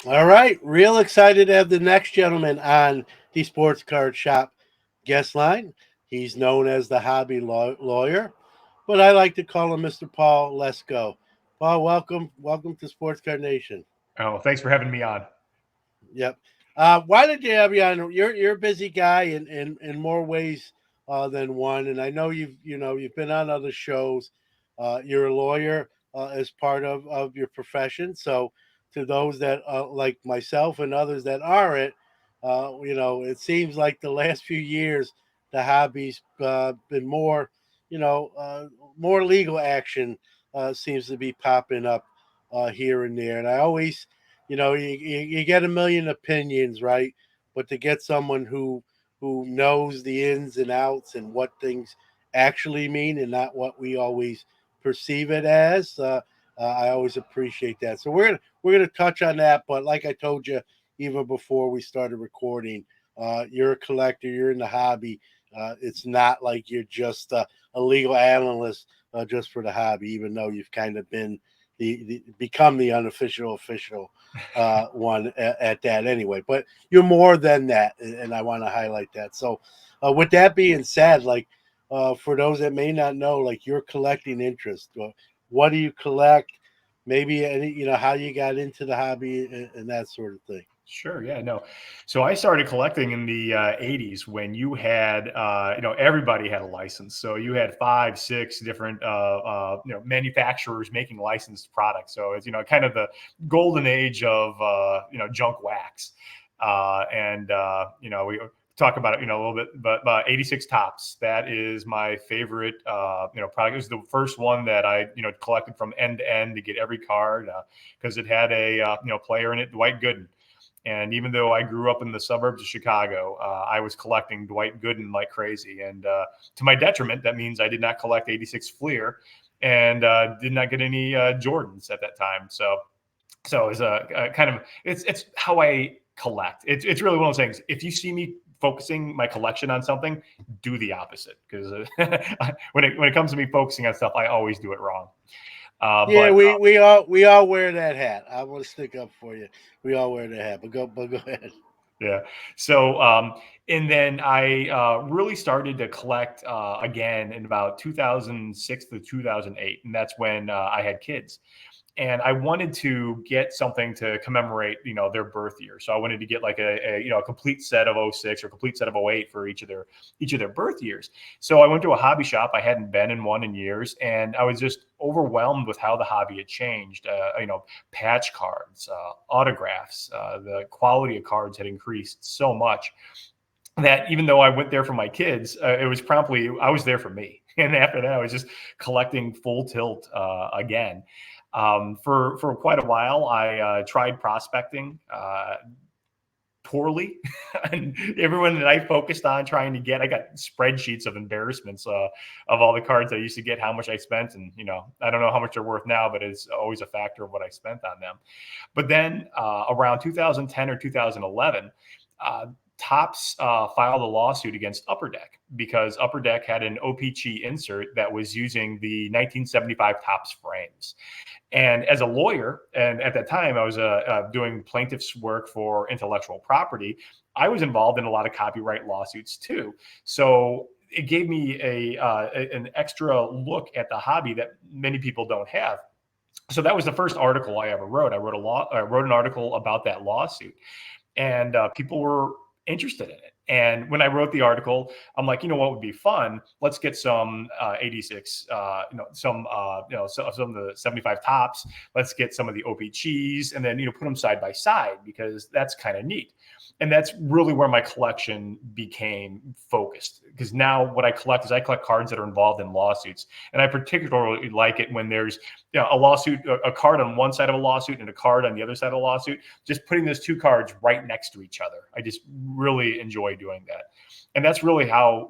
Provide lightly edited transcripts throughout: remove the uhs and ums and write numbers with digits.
All right, real excited to have the next gentleman on the Sports Card Shop guest line. He's known as the hobby lawyer, but I like to call him Mr. Paul Lesko. Paul, welcome to Sports Card Nation. Oh, thanks for having me on. Yep. Why did you have you on? You're a busy guy in more ways than one, and I know you've been on other shows. You're a lawyer as part of your profession. So to those that like myself and others that aren't, it seems like the last few years the hobby's been more, you know, more legal action seems to be popping up here and there, and I always you get a million opinions, right? But to get someone who knows the ins and outs and what things actually mean and not what we always perceive it as, I always appreciate that. So we're gonna touch on that. But like I told you even before we started recording, you're a collector. You're in the hobby. It's not like you're just a legal analyst just for the hobby, even though you've kind of been the become the unofficial official one at that anyway. But you're more than that, and I want to highlight that. So, with that being said, like for those that may not know, like you're collecting interest. What do you collect? Maybe any, how you got into the hobby and that sort of thing. Sure, yeah, no. So I started collecting in the '80s when you had, everybody had a license. So you had five, six different, manufacturers making licensed products. So it's kind of the golden age of junk wax, and we talk about it a little bit, but 86 tops. That is my favorite, product. It was the first one that I collected from end to end to get every card because it had a player in it, Dwight Gooden. And even though I grew up in the suburbs of Chicago, I was collecting Dwight Gooden like crazy. And to my detriment, that means I did not collect 86 Fleer and did not get any Jordans at that time. So it was a kind of it's how I collect. It's really one of those things. If you see me focusing my collection on something, do the opposite because when it comes to me focusing on stuff, I always do it wrong. Yeah, But we all wear that hat. I want to stick up for you. We all wear that hat. But go ahead. Yeah. So, and then I really started to collect again in about 2006 to 2008. And that's when I had kids. And I wanted to get something to commemorate, their birth year. So I wanted to get like a complete set of '06 or complete set of '08 for each of their birth years. So I went to a hobby shop. I hadn't been in one in years, and I was just overwhelmed with how the hobby had changed. Patch cards, autographs, the quality of cards had increased so much that even though I went there for my kids, it was promptly I was there for me. And after that, I was just collecting full tilt again. For quite a while, I tried prospecting poorly, and everyone that I focused on trying to get, I got spreadsheets of embarrassments of all the cards I used to get, how much I spent, and I don't know how much they're worth now, but it's always a factor of what I spent on them. But then around 2010 or 2011. Tops filed a lawsuit against Upper Deck because Upper Deck had an OPC insert that was using the 1975 Tops frames. And as a lawyer, and at that time I was doing plaintiff's work for intellectual property, I was involved in a lot of copyright lawsuits too. So it gave me an extra look at the hobby that many people don't have. So that was the first article I ever wrote. I wrote an article about that lawsuit, and people were interested in it. And when I wrote the article, I'm like, what would be fun? Let's get some 86, some of the 75 tops. Let's get some of the OPCs and then, put them side by side because that's kind of neat. And that's really where my collection became focused because now what I collect is I collect cards that are involved in lawsuits. And I particularly like it when there's a lawsuit, a card on one side of a lawsuit and a card on the other side of a lawsuit, just putting those two cards right next to each other. I just really enjoy doing that. And that's really how,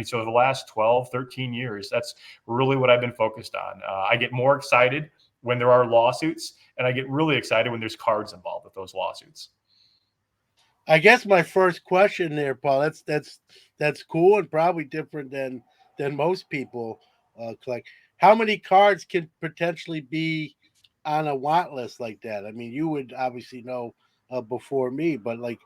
so the last 12, 13 years, that's really what I've been focused on. I get more excited when there are lawsuits, and I get really excited when there's cards involved with those lawsuits. I guess my first question there, Paul. That's cool and probably different than most people collect. How many cards can potentially be on a want list like that? I mean, you would obviously know before me, but like,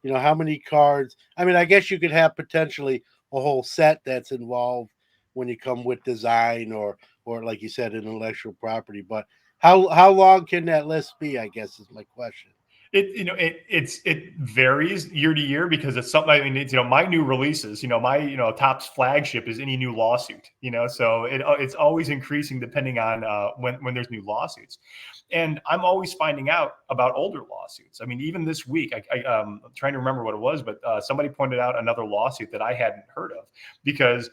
how many cards? I mean, I guess you could have potentially a whole set that's involved when you come with design or like you said, intellectual property. But how long can that list be? I guess is my question. It varies year to year because it's something. I mean, it's my new releases. My Topps flagship is any new lawsuit. So it's always increasing depending on when there's new lawsuits, and I'm always finding out about older lawsuits. I mean, even this week, I'm trying to remember what it was, but somebody pointed out another lawsuit that I hadn't heard of because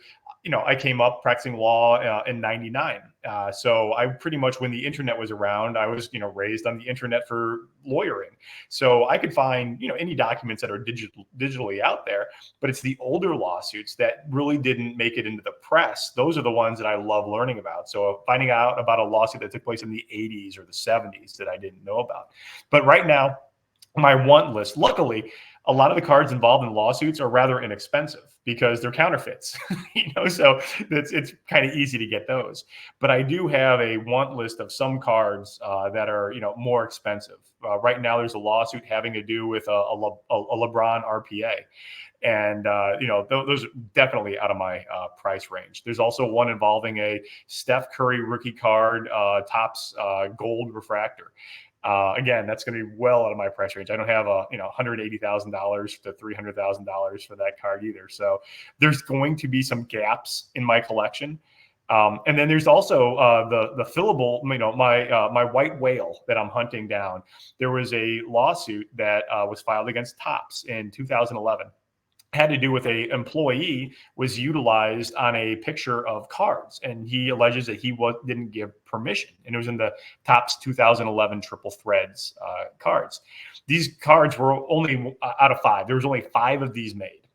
I came up practicing law in '99. So I pretty much, when the internet was around, I was, raised on the internet for lawyering. So I could find, any documents that are digitally out there, but it's the older lawsuits that really didn't make it into the press. Those are the ones that I love learning about. So finding out about a lawsuit that took place in the '80s or the '70s that I didn't know about. But right now, my want list, luckily, a lot of the cards involved in lawsuits are rather inexpensive because they're counterfeits, so it's kind of easy to get those. But I do have a want list of some cards that are, more expensive. Right now, there's a lawsuit having to do with a LeBron RPA. And, those are definitely out of my price range. There's also one involving a Steph Curry rookie card, Topps gold refractor. Again, that's going to be well out of my price range. I don't have $180,000 to $300,000 for that card either. So there's going to be some gaps in my collection. And then there's also the fillable, my white whale that I'm hunting down. There was a lawsuit that was filed against Topps in 2011. Had to do with a employee was utilized on a picture of cards, and he alleges that he didn't give permission, and it was in the Topps 2011 triple threads cards. These cards were only out of 5. There was only 5 of these made,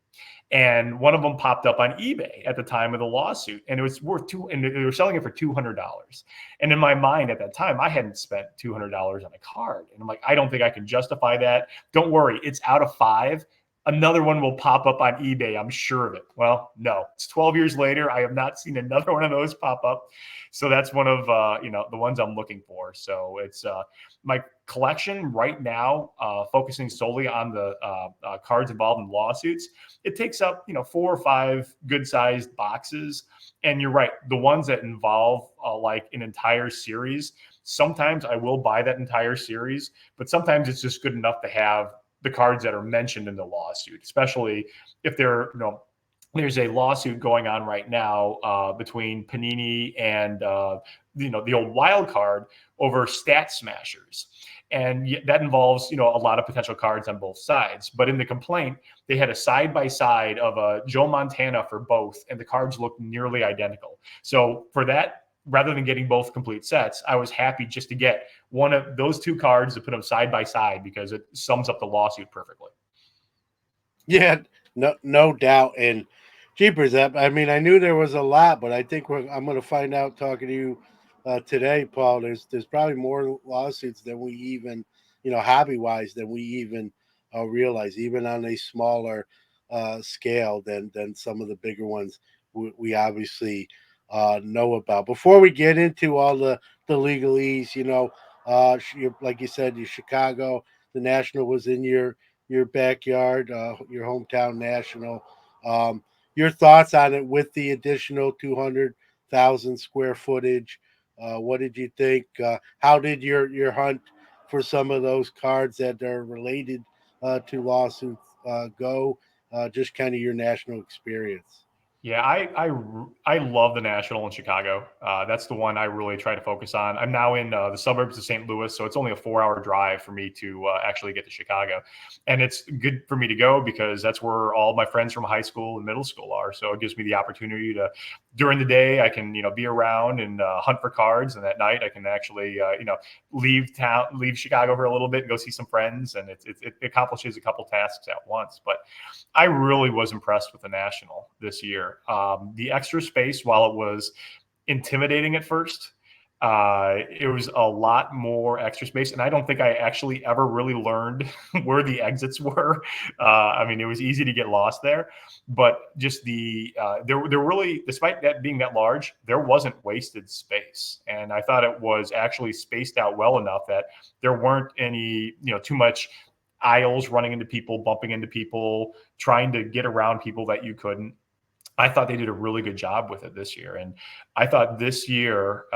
and one of them popped up on eBay at the time of the lawsuit, and it was worth and they were selling it for $200. And in my mind at that time, I hadn't spent $200 on a card, and I'm like, I don't think I can justify that. Don't worry, it's out of 5. Another one will pop up on eBay. I'm sure of it. Well, no, it's 12 years later. I have not seen another one of those pop up. So that's one of, the ones I'm looking for. So it's my collection right now, focusing solely on the cards involved in lawsuits. It takes up, 4 or 5 good sized boxes. And you're right. The ones that involve like an entire series, sometimes I will buy that entire series, but sometimes it's just good enough to have the cards that are mentioned in the lawsuit, especially if there's a lawsuit going on right now between Panini and the old wild card over stat smashers. And that involves, a lot of potential cards on both sides. But in the complaint, they had a side-by-side of a Joe Montana for both, and the cards looked nearly identical. So for that, rather than getting both complete sets, I was happy just to get one of those 2 cards to put them side by side because it sums up the lawsuit perfectly. Yeah, no doubt. And jeepers, I mean, I knew there was a lot, but I think I'm going to find out talking to you today, Paul. There's probably more lawsuits than we even, hobby wise, than we even realize, even on a smaller scale than some of the bigger ones we obviously know about. Before we get into all the legalese, like you said, your Chicago, the National was in your backyard, your hometown national. Your thoughts on it with the additional 200,000 square footage? What did you think? How did your hunt for some of those cards that are related to lawsuits go? Just kind of your national experience. Yeah, I love the National in Chicago. That's the one I really try to focus on. I'm now in the suburbs of St. Louis, so it's only a 4-hour drive for me to actually get to Chicago, and it's good for me to go because that's where all my friends from high school and middle school are. So it gives me the opportunity to, during the day, I can be around and hunt for cards, and at night I can actually leave Chicago for a little bit and go see some friends, and it accomplishes a couple tasks at once. But I really was impressed with the National this year. The extra space, while it was intimidating at first, It was a lot more extra space, and I don't think I actually ever really learned where the exits were. I mean, it was easy to get lost there, but just there really, despite that being that large, there wasn't wasted space, and I thought it was actually spaced out well enough that there weren't any, too much aisles running into people, bumping into people, trying to get around people that you couldn't. I thought they did a really good job with it this year. And I thought this year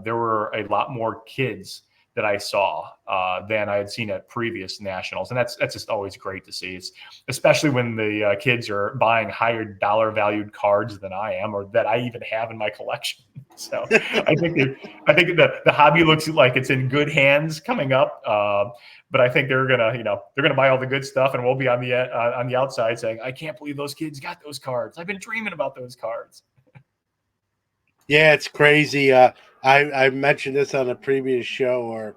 there were a lot more kids that I saw than I had seen at previous nationals. And that's just always great to see. It's especially when the kids are buying higher dollar valued cards than I am, or that I even have in my collection. So I think the hobby looks like it's in good hands coming up. But I think they're gonna buy all the good stuff, and we'll be on the outside saying, "I can't believe those kids got those cards. I've been dreaming about those cards." Yeah, it's crazy. I mentioned this on a previous show or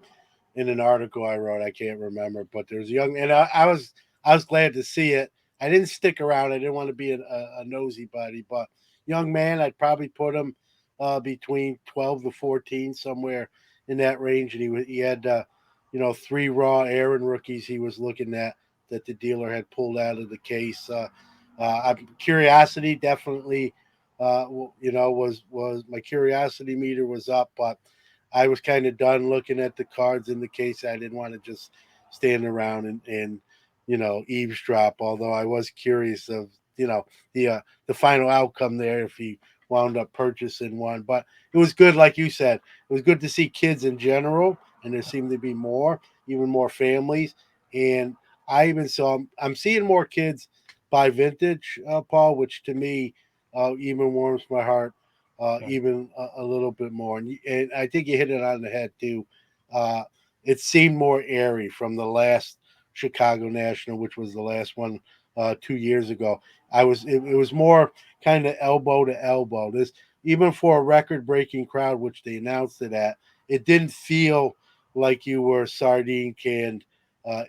in an article I wrote. I can't remember, but there's a young, and I was glad to see it. I didn't stick around. I didn't want to be a nosy buddy, but young man, I'd probably put him between 12 to 14, somewhere in that range, and he had 3 raw Aaron rookies he was looking at that the dealer had pulled out of the case. Curiosity definitely was my curiosity meter was up, but I was kind of done looking at the cards in the case. I didn't want to just stand around and eavesdrop. Although I was curious of the final outcome there if he wound up purchasing one. But it was good, like you said, it was good to see kids in general, and there seemed to be even more families. And I even saw I'm seeing more kids buy vintage, Paul, which to me even warms my heart Yeah. even a little bit more. And I think you hit it on the head too. Uh, it seemed more airy from the last Chicago National, which was the last one 2 years ago. It was more kind of elbow to elbow. This even for a record breaking crowd, which they announced it at, it didn't feel like you were sardine canned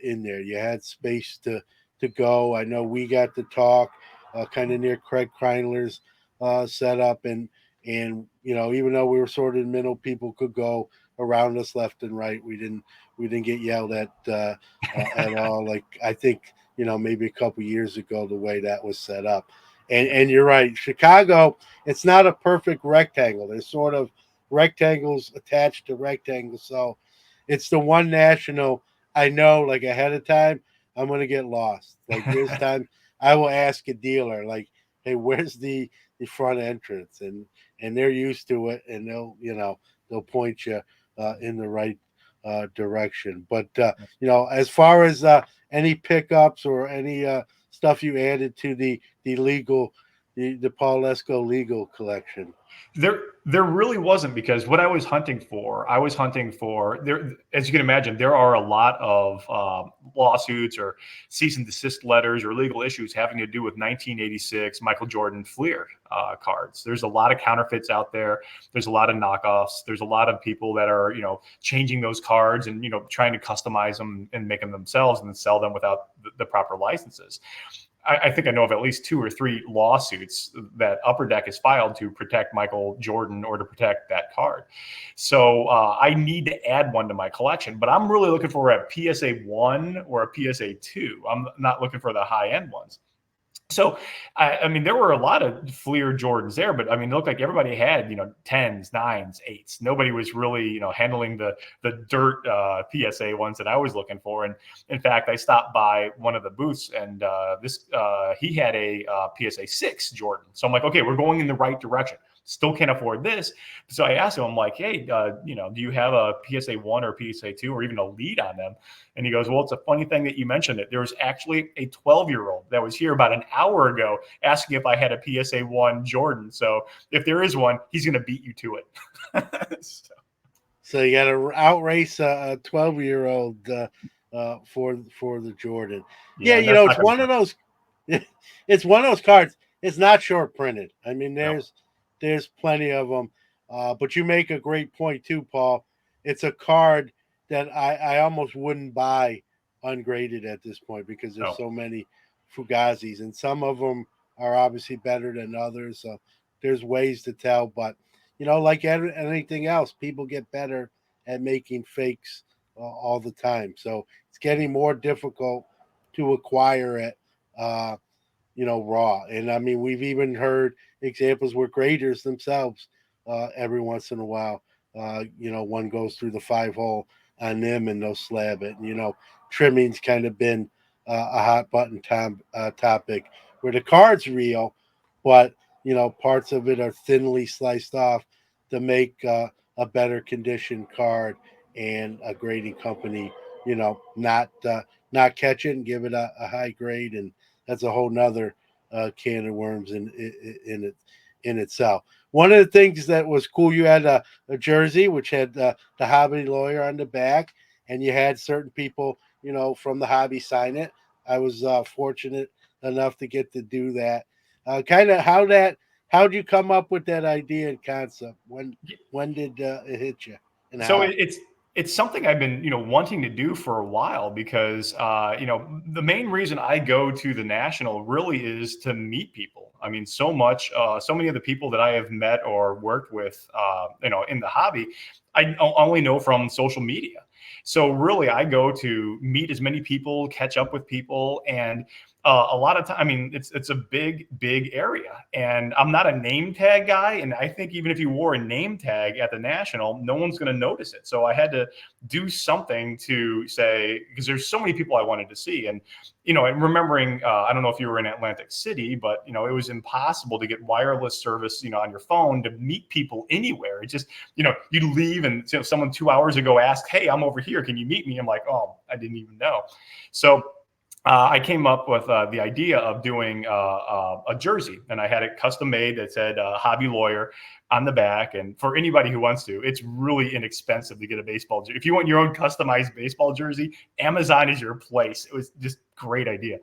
in there. You had space to go. I know we got to talk kind of near Craig Kreinler's setup, and even though we were sort of in the middle, people could go around us left and right. We didn't get yelled at all. Like I think maybe a couple years ago the way that was set up. And you're right, Chicago. It's not a perfect rectangle. There's sort of rectangles attached to rectangles, so it's the one national I know like ahead of time I'm gonna get lost. Like there's time I will ask a dealer like, "Hey, where's the front entrance?" And they're used to it, and they'll point you in the right direction. But as far as any pickups or any stuff you added to the legal the Paul Lesko legal collection. There really wasn't, because what I was hunting for there. As you can imagine, there are a lot of lawsuits or cease and desist letters or legal issues having to do with 1986 Michael Jordan Fleer cards. There's a lot of counterfeits out there. There's a lot of knockoffs. There's a lot of people that are changing those cards and trying to customize them and make them themselves and then sell them without the proper licenses. I think I know of at least 2 or 3 lawsuits that Upper Deck has filed to protect Michael Jordan or to protect that card. So I need to add one to my collection, but I'm really looking for a PSA 1 or a PSA 2. I'm not looking for the high end ones. So, I mean, there were a lot of Fleer Jordans there, but I mean, it looked like everybody had, 10s, 9s, 8s. Nobody was really, handling the dirt PSA ones that I was looking for. And in fact, I stopped by one of the booths, and he had a PSA 6 Jordan. So I'm like, okay, we're going in the right direction. Still can't afford this. So I asked him, I'm like, hey, do you have a PSA 1 or PSA 2 or even a lead on them? And he goes, well, it's a funny thing that you mentioned it. There was actually a 12-year-old that was here about an hour ago asking if I had a PSA 1 Jordan. So if there is one, he's going to beat you to it. So you got to outrace a 12-year-old for the Jordan. Yeah, Yeah, that's it's not going to one of work. those. It's one of those cards. It's not short printed. I mean, No. there's plenty of them. But you make a great point too, Paul. It's a card that I almost wouldn't buy ungraded at this point because there's No. so many Fugazis, and some of them are obviously better than others. So there's ways to tell, but like anything else, people get better at making fakes all the time. So it's getting more difficult to acquire it. Raw. And I mean, we've even heard examples where graders themselves, every once in a while, one goes through the 5 hole on them and they'll slab it. Trimming's kind of been a hot button topic where the card's real, but parts of it are thinly sliced off to make a better conditioned card, and a grading company, not catch it and give it a high grade, and that's a whole nother can of worms in itself. One of the things that was cool, you had a jersey which had the hobby lawyer on the back, and you had certain people, from the hobby sign it. I was fortunate enough to get to do that. Kind of how'd you come up with that idea and concept? When did it hit you, and So how? it's something I've been wanting to do for a while, because the main reason I go to the National really is to meet people. I mean, so many of the people that I have met or worked with in the hobby, I only know from social media. So really, I go to meet as many people, catch up with people, and a lot of time, I mean, it's a big area, and I'm not a name tag guy. And I think even if you wore a name tag at the National, no one's going to notice it. So I had to do something to say, because there's so many people I wanted to see. And and remembering, I don't know if you were in Atlantic City, but it was impossible to get wireless service, on your phone to meet people anywhere. It just, you leave, and someone 2 hours ago asked, "Hey, I'm over here. Can you meet me?" I'm like, "Oh, I didn't even know." So I came up with the idea of doing a jersey, and I had it custom made that said "Hobby Lawyer" on the back. And for anybody who wants to, it's really inexpensive to get a baseball jersey. If you want your own customized baseball jersey, Amazon is your place. It was just a great idea.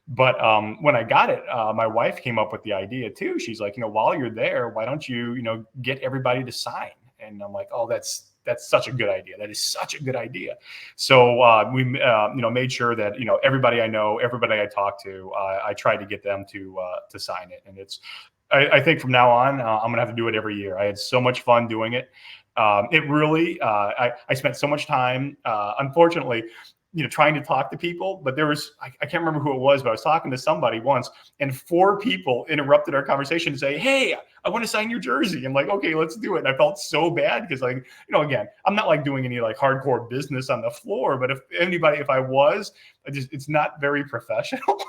But when I got it, my wife came up with the idea too. She's like, while you're there, why don't you, get everybody to sign? And I'm like, oh, that's such a good idea. That is such a good idea. So we, made sure that everybody I know, everybody I talk to, I tried to get them to sign it. And I think from now on, I'm gonna have to do it every year. I had so much fun doing it. It really, I spent so much time, unfortunately, trying to talk to people, but there was, I can't remember who it was, but I was talking to somebody once, and 4 people interrupted our conversation to say, "Hey, I want to sign your jersey." I'm like, "Okay, let's do it." And I felt so bad because, like, again, I'm not like doing any like hardcore business on the floor, but if I was, it's not very professional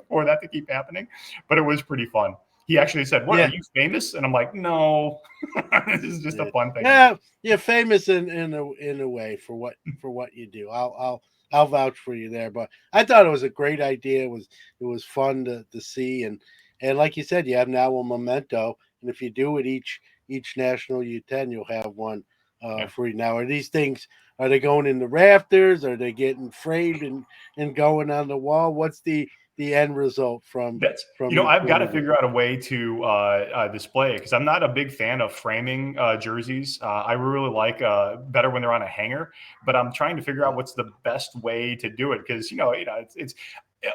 for that to keep happening, but it was pretty fun. He actually said, "What, Yeah. are you famous?" And I'm like, "No, this is just a fun thing." Yeah, you're famous in a way for what you do. I'll vouch for you there. But I thought it was a great idea. It was fun to see, and like you said, you have now a memento. And if you do it each national you attend, you'll have one Yeah. free. Now, are they going in the rafters? Are they getting framed and going on the wall? What's the end result from That's, you I've got to creating? figure out a way to display it, because I'm not a big fan of framing jerseys. I really like better when they're on a hanger, but I'm trying to figure out what's the best way to do it, because it's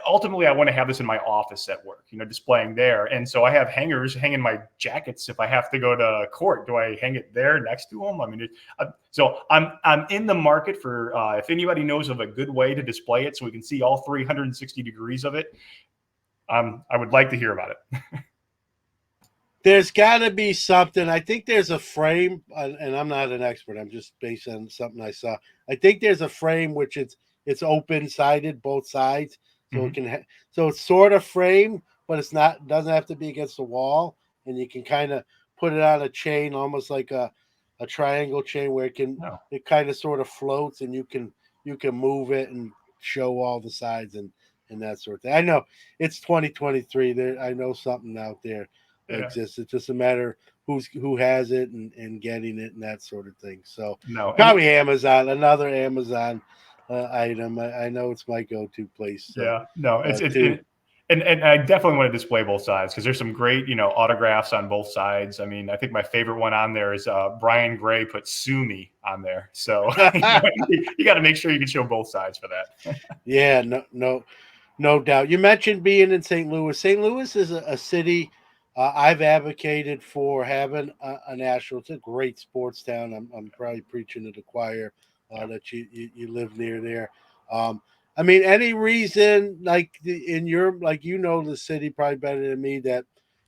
ultimately I want to have this in my office at work, displaying there. And so I have hangers hanging my jackets. If I have to go to court, do I hang it there next to them? I mean, so I'm in the market for if anybody knows of a good way to display it so we can see all 360 degrees of it. I would like to hear about it. There's got to be something. I think there's a frame, and I'm not an expert. I'm just based on something I saw. I think there's a frame which it's open sided, both sides, so Mm-hmm. it so it's sort of framed, but it's not. Doesn't have to be against the wall, and you can kind of put it on a chain, almost like a triangle chain, where No. it kind of sort of floats, and you can move it and show all the sides and that sort of thing. I know it's 2023. There, I know something out there Yeah. exists. It's just a matter who has it and getting it and that sort of thing. So No. probably Amazon, another Amazon item. I know it's my go-to place Yeah. No. too. And I definitely want to display both sides, because there's some great autographs on both sides. I mean, I think my favorite one on there is Brian Gray put "Sue Me" on there. So you got to make sure you can show both sides for that. Yeah, no doubt. You mentioned being in St. Louis. St. Louis is a city I've advocated for having a national. It's a great sports town. I'm probably preaching to the choir Yeah. that you live near there. Um, I mean, any reason like in your like the city probably better than me that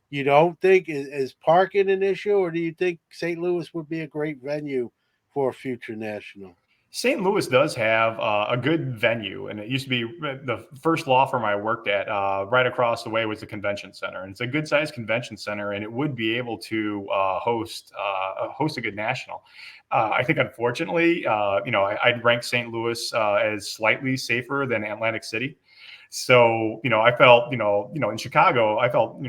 you don't think is parking an issue, or do you think St. Louis would be a great venue for a future national? St. Louis does have a good venue, and it used to be the first law firm I worked at. Right across the way was the convention center, and it's a good-sized convention center, and it would be able to host a good national. I think, unfortunately, I'd rank St. Louis as slightly safer than Atlantic City. So, I felt, in Chicago, I felt,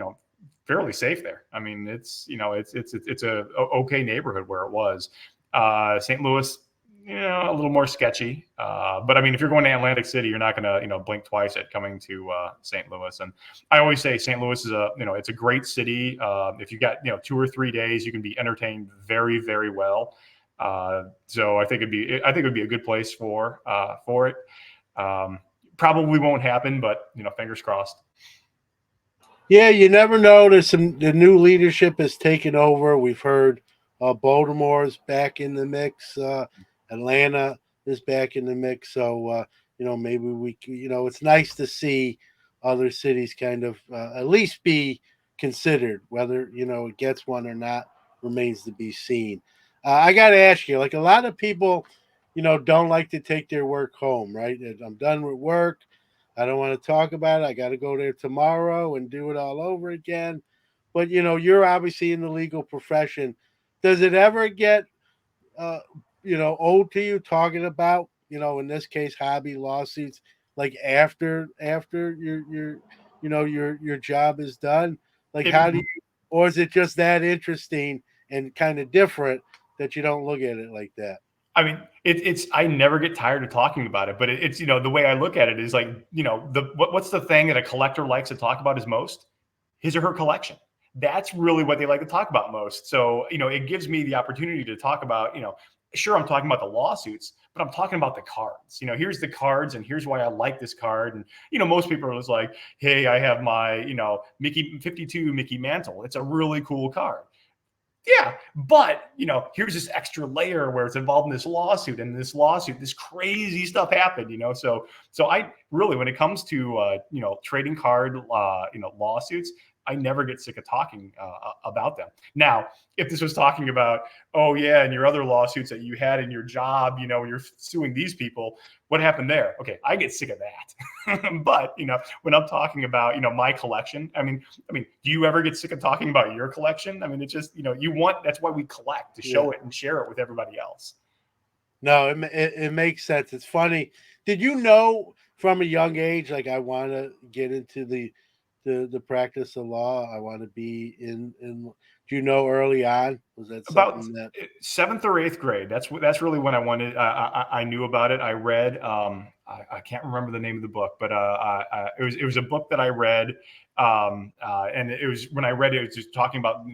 fairly safe there. I mean, it's a okay neighborhood where it was. St. Louis, a little more sketchy. But I mean, if you're going to Atlantic City, you're not going to, blink twice at coming to St. Louis. And I always say St. Louis is it's a great city. If you got, 2 or 3 days, you can be entertained very, very well. So I think it'd be a good place for it. Probably won't happen, but fingers crossed. Yeah, you never know. The new leadership has taken over. We've heard Baltimore's back in the mix. Atlanta is back in the mix. So maybe it's nice to see other cities kind of at least be considered. Whether it gets one or not remains to be seen. I got to ask you, like a lot of people, don't like to take their work home. Right? I'm done with work. I don't want to talk about it. I got to go there tomorrow and do it all over again. But you're obviously in the legal profession. Does it ever get uh, old to you talking about, in this case, hobby lawsuits, like after your job is done? Like It how do you, or is it just that interesting and kind of different that you don't look at it like that? I mean, it's I never get tired of talking about it, but it's the way I look at it is like what's the thing that a collector likes to talk about is most his or her collection. That's really what they like to talk about most. So it gives me the opportunity to talk about sure, I'm talking about the lawsuits, but I'm talking about the cards. Here's the cards, and here's why I like this card. And most people are just like, hey, I have my Mickey 52 Mickey Mantle. It's a really cool card. Yeah, but here's this extra layer where it's involved in this lawsuit, and this crazy stuff happened. So I really, when it comes to trading card lawsuits, I never get sick of talking about them. Now, if this was talking about, oh yeah, and your other lawsuits that you had in your job, you're suing these people, what happened there? Okay, I get sick of that. But when I'm talking about my collection, I mean, do you ever get sick of talking about your collection? I mean, it's just that's why we collect, to Yeah. show it and share it with everybody else. No, it makes sense. It's funny. Did you know from a young age, like I want to get into the practice of law? I want to be in. Do you know early on? Was that About something that? seventh or eighth grade. That's really when I wanted. I knew about it. I read. I can't remember the name of the book, but it was a book that I read, and it was when I read it, it was just talking about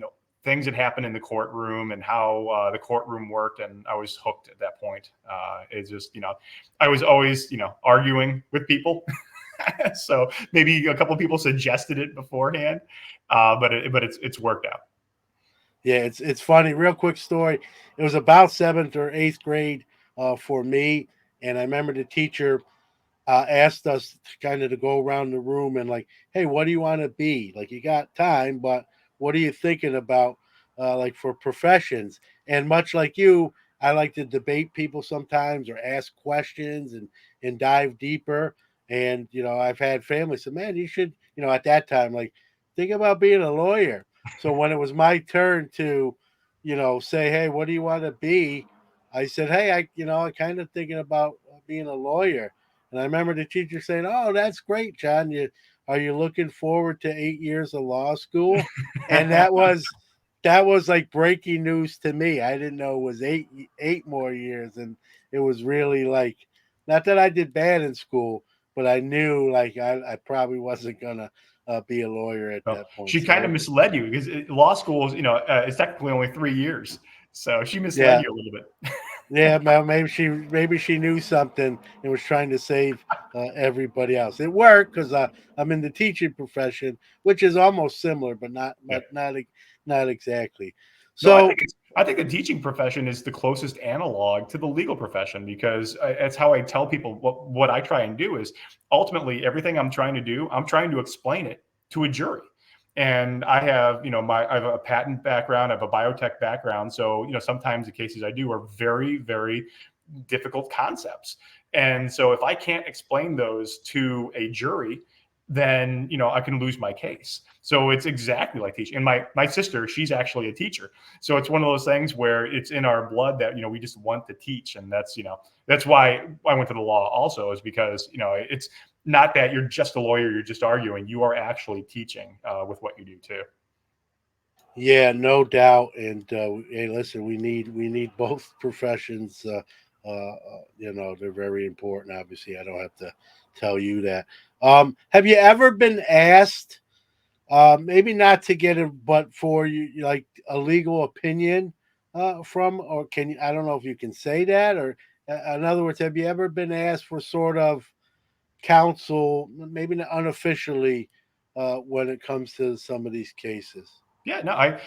things that happen in the courtroom and how the courtroom worked, and I was hooked at that point. It's just I was always arguing with people. So maybe a couple of people suggested it beforehand, but it's worked out. Yeah, it's funny. Real quick story. It was about seventh or eighth grade for me, and I remember the teacher asked us kind of to go around the room and like, hey, what do you want to be? Like, you got time, but what are you thinking about, like for professions? And much like you, I like to debate people sometimes or ask questions and dive deeper. And I've had family say, man, you should, at that time, like, think about being a lawyer. So when it was my turn to, say, hey, what do you want to be? I said, hey, I kind of thinking about being a lawyer. And I remember the teacher saying, "Oh, that's great, John. Are you looking forward to 8 years of law school?" And that was like breaking news to me. I didn't know it was eight more years, and it was really like, not that I did bad in school, but I knew like I probably wasn't gonna be a lawyer at Well, that point. she kind So of misled you because law school is, it's technically only 3 years. So she misled yeah, you a little bit. Yeah, well, maybe she knew something and was trying to save everybody else. It worked because I'm in the teaching profession, which is almost similar, but Yeah. not exactly. No, So I think the teaching profession is the closest analog to the legal profession because that's how I tell people what I try and do is ultimately everything I'm trying to do, I'm trying to explain it to a jury. And I have, I have a patent background, I have a biotech background. So, sometimes the cases I do are very, very difficult concepts. And so if I can't explain those to a jury, then I can lose my case. So it's exactly like teaching. And my sister, she's actually a teacher. So it's one of those things where it's in our blood that we just want to teach. And that's why I went to the law also, is because it's not that you're just a lawyer, you're just arguing. You are actually teaching with what you do too. yeah, no doubt. And hey, listen, we need both professions. They're very important. Obviously, I don't have to tell you that. Have you ever been asked, maybe not to get it, but for you, like a legal opinion from, or can you? I don't know if you can say that, or in other words, have you ever been asked for sort of counsel, maybe not unofficially, when it comes to some of these cases? Yeah, no, I,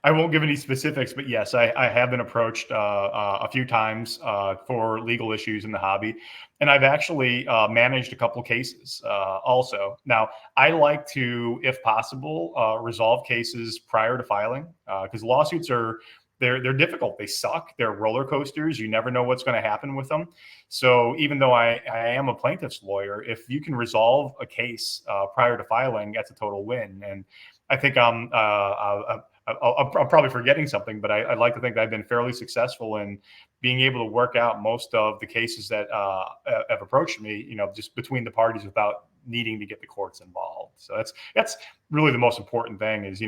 I won't give any specifics, but yes, I have been approached a few times for legal issues in the hobby, and I've actually managed a couple cases also. Now, I like to, if possible, resolve cases prior to filing because lawsuits are they're difficult. They suck. They're roller coasters. You never know what's going to happen with them. So even though I am a plaintiff's lawyer, if you can resolve a case prior to filing, that's a total win. And I think I'm probably forgetting something, but I'd like to think that I've been fairly successful in being able to work out most of the cases that have approached me, just between the parties without needing to get the courts involved. So that's really the most important thing is,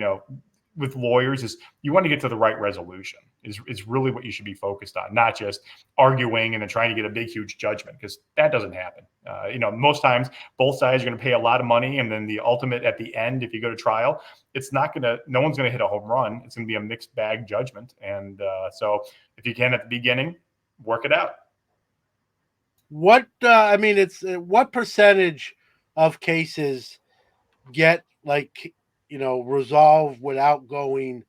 with lawyers is you want to get to the right resolution is really what you should be focused on, not just arguing and then trying to get a big, huge judgment because that doesn't happen. Most times both sides are going to pay a lot of money. And then the ultimate at the end, if you go to trial, no one's going to hit a home run. It's going to be a mixed bag judgment. And so if you can at the beginning, work it out. What I mean, it's what percentage of cases get like resolved without going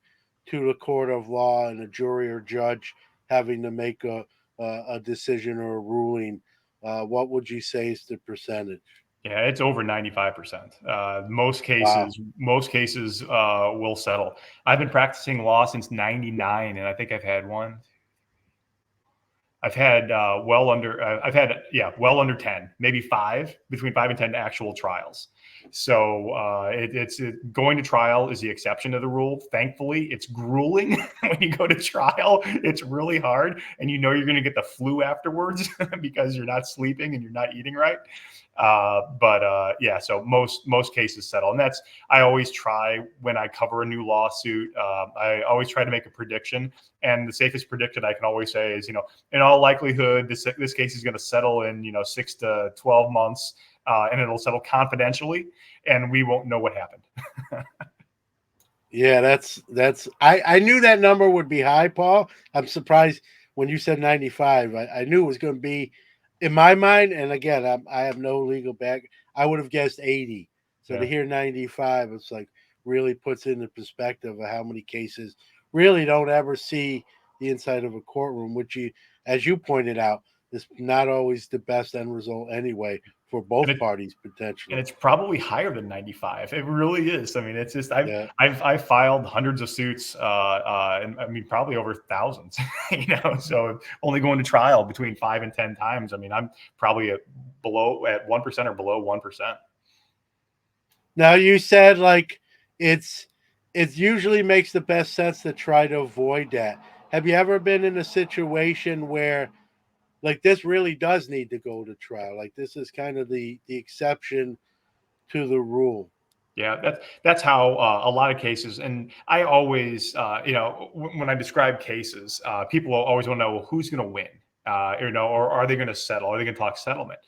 to the court of law and a jury or judge having to make a decision or a ruling? What would you say is the percentage? Yeah, it's over 95%. Wow. Most cases will settle. I've been practicing law since '99, and I think I've had well under 10, maybe between 5 and 10 actual trials. So going to trial is the exception to the rule. Thankfully, it's grueling when you go to trial. It's really hard, and you're going to get the flu afterwards because you're not sleeping and you're not eating right. But yeah, so most cases settle, and I always try when I cover a new lawsuit. I always try to make a prediction, and the safest prediction I can always say is, in all likelihood, this case is going to settle in 6 to 12 months, and it'll settle confidentially, and we won't know what happened. Yeah, that's I knew that number would be high, Paul. I'm surprised when you said 95. I knew it was going to be in my mind. And again, I have no legal back. I would have guessed 80. So to Yeah. hear 95, it's like really puts into perspective of how many cases really don't ever see the inside of a courtroom, which as you pointed out, is not always the best end result anyway for And both it, parties and potentially. it's probably higher than 95. It really is. I mean, it's just Yeah. I've filed hundreds of suits, and I mean probably over thousands. So only going to trial between 5 and 10 times. I mean, I'm probably at 1% or below 1%. Now you said like it's it usually makes the best sense to try to avoid that. Have you ever been in a situation where like this really does need to go to trial? Like this is kind of the exception to the rule. Yeah, that's how a lot of cases, and I always, when I describe cases, people always want to know, well, who's going to win, or are they going to settle? Are they going to talk settlement?